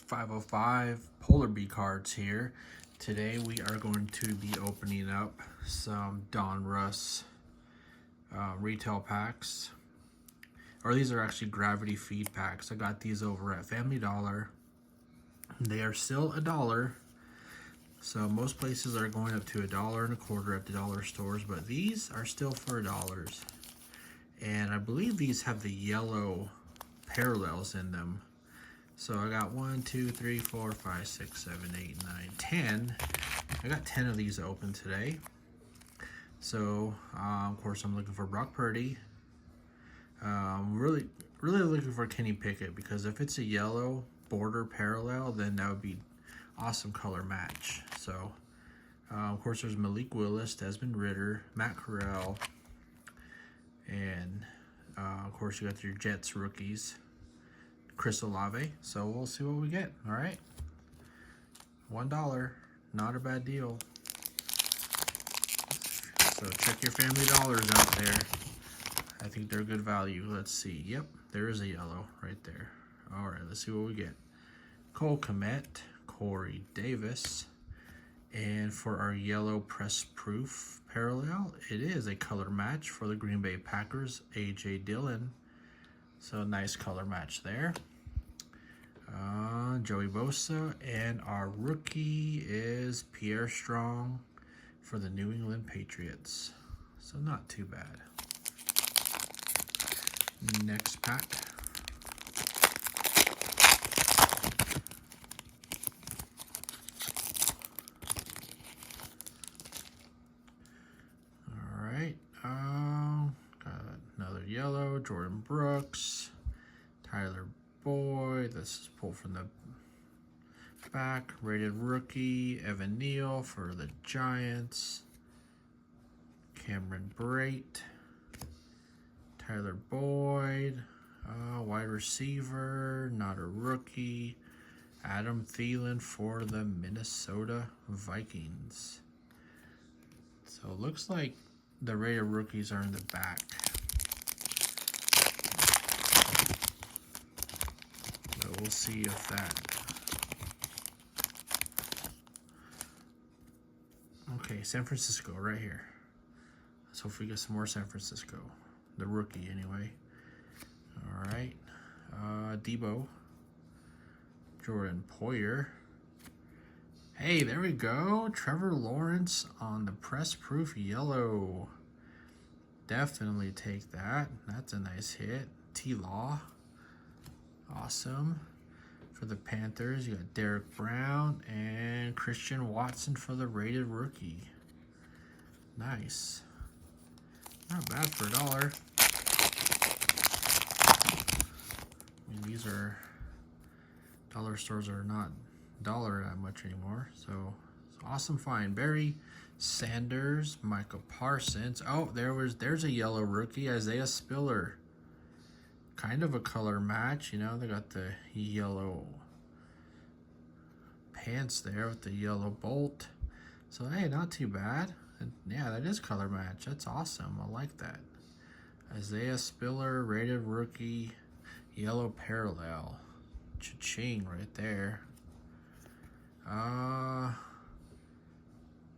505 Polar Bee cards here. Today we are going to be opening up some Donruss retail packs. Or these are actually gravity feed packs. I got these over at Family Dollar. They are still $1. So most places are going up to $1.25 at the dollar stores, but these are still for $1. And I believe these have the yellow parallels in them. So I got 1, 2, 3, 4, 5, 6, 7, 8, 9, 10. I got 10 of these open today. So of course I'm looking for Brock Purdy. Really looking for Kenny Pickett, because if it's a yellow border parallel, then that would be awesome color match. So of course there's Malik Willis, Desmond Ridder, Matt Corral, and of course you got your Jets rookies, Chris Olave. So we'll see what we get. All right, $1, not a bad deal. So check your Family Dollars out there. I think they're good value. Let's see. Yep, there is a yellow right there. All right, let's see what we get. Cole Kmet, Corey Davis, and for our yellow press proof parallel, it is a color match for the Green Bay Packers, A.J. Dillon. So nice color match there. Joey Bosa, and our rookie is Pierre Strong for the New England Patriots. So not too bad. Next pack. All right. Got another yellow. Jordan Brooks, Tyler Boyd. This is pulled from the back. Rated rookie Evan Neal for the Giants. Cameron Brate, Tyler Boyd, wide receiver, not a rookie, Adam Thielen for the Minnesota Vikings. So it looks like the rated rookies are in the back. But we'll see if that... Okay, San Francisco right here. Let's hopefully get some more San Francisco. The rookie anyway. All right. Debo. Jordan Poyer. Hey, there we go. Trevor Lawrence on the press proof yellow. Definitely take that. That's a nice hit. T-Law. Awesome. For the Panthers, you got Derek Brown and Christian Watson for the rated rookie. Nice. Not bad for $1. I mean, these are dollar stores are not dollar that much anymore. So it's awesome find. Barry Sanders, Michael Parsons. Oh, there's a yellow rookie, Isaiah Spiller. Kind of a color match, you know. They got the yellow pants there with the yellow bolt. So hey, not too bad. Yeah, that is color match. That's awesome. I like that. Isaiah Spiller, rated rookie, yellow parallel. Cha-ching right there.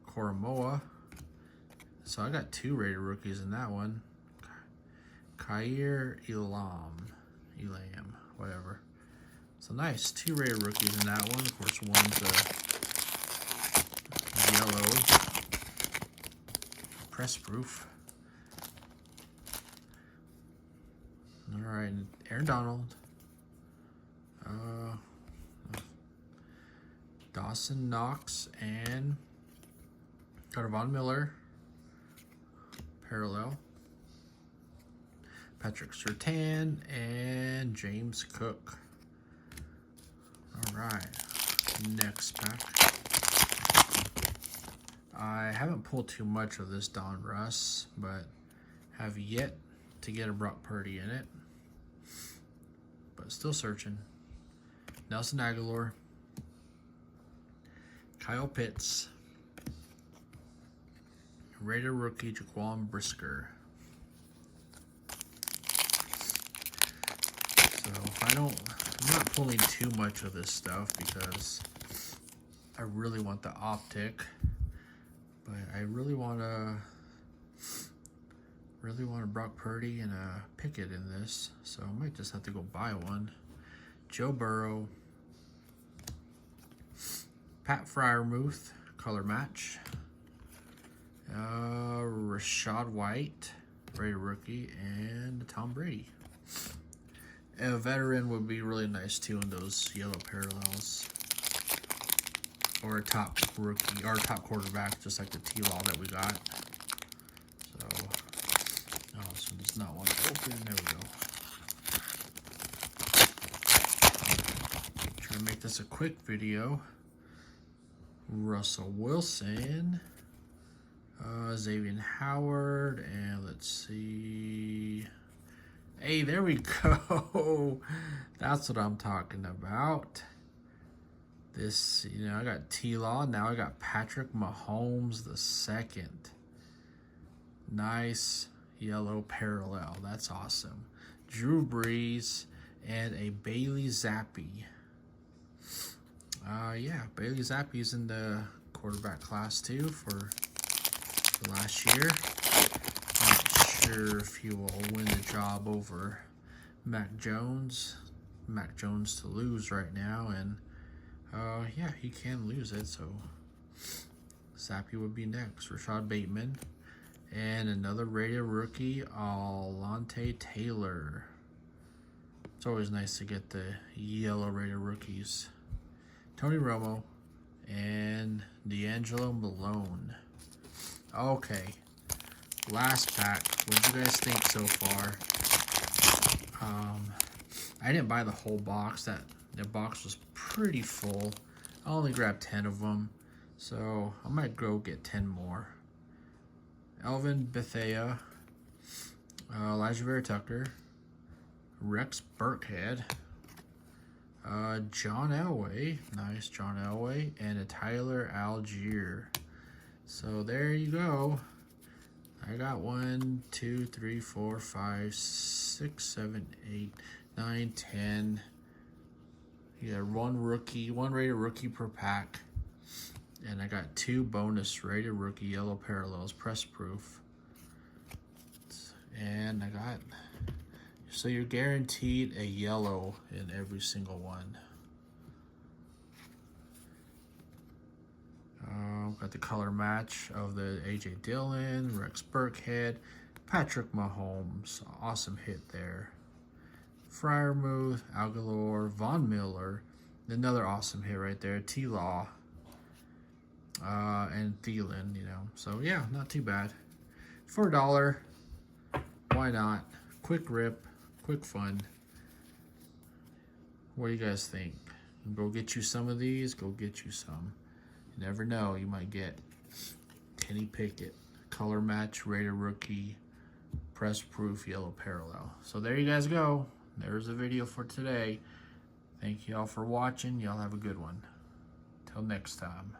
Koromoa. So I got 2 rated rookies in that one. Khair Elam, whatever. So nice, 2 rated rookies in that one. Of course, one's a yellow press proof. All right, Aaron Donald, Dawson Knox, and got Von Miller parallel. Patrick Surtain and James Cook. All right, next pack. I haven't pulled too much of this Donruss, but have yet to get a Brock Purdy in it. But still searching. Nelson Aguilar, Kyle Pitts, rated rookie Jaquan Brisker. So if I'm not pulling too much of this stuff because I really want the optic, but I really want a Brock Purdy and a Pickett in this, so I might just have to go buy one. Joe Burrow, Pat Freiermuth, color match. Rashad White, Brady rookie, and Tom Brady. A veteran would be really nice too in those yellow parallels. Or a top rookie, or a top quarterback, just like the T-Law that we got. So, oh, this one does not want to open. There we go. Try to make this a quick video. Russell Wilson, Xavier Howard, and let's see. Hey, there we go. That's what I'm talking about. This, you know, I got T-Law. Now I got Patrick Mahomes the second. Nice yellow parallel. That's awesome. Drew Brees and a Bailey Zappi. Yeah, Bailey Zappi's in the quarterback class too for last year. Not sure if he will win the job over Mac Jones. Mac Jones to lose right now, and yeah, he can lose it, so Zappi would be next. Rashad Bateman. And another rated rookie, Alante Taylor. It's always nice to get the yellow rated rookies. Tony Romo and D'Angelo Malone. Okay, last pack. What do you guys think so far? I didn't buy the whole box. The box was pretty full. I only grabbed 10 of them, so I might go get 10 more. Elvin Bethea, Elijah Vera Tucker, Rex Burkhead, John Elway, nice John Elway, and a Tyler Algier. So there you go. I got 1, 2, 3, 4, 5, 6, 7, 8, 9, 10. Yeah, one rated rookie per pack. And I got 2 bonus rated rookie yellow parallels, press proof. And I got, so you're guaranteed a yellow in every single one. Got the color match of the A.J. Dillon, Rex Burkhead, Patrick Mahomes. Awesome hit there. Freiermuth, Aguilar, Von Miller. Another awesome hit right there. T-Law. And Thielen, you know. So, yeah, not too bad. For $1, why not? Quick rip, quick fun. What do you guys think? Go get you some of these. Go get you some. You never know. You might get Kenny Pickett, color match, rated rookie, press proof, yellow parallel. So there you guys go. There's the video for today. Thank you all for watching. Y'all have a good one. Till next time.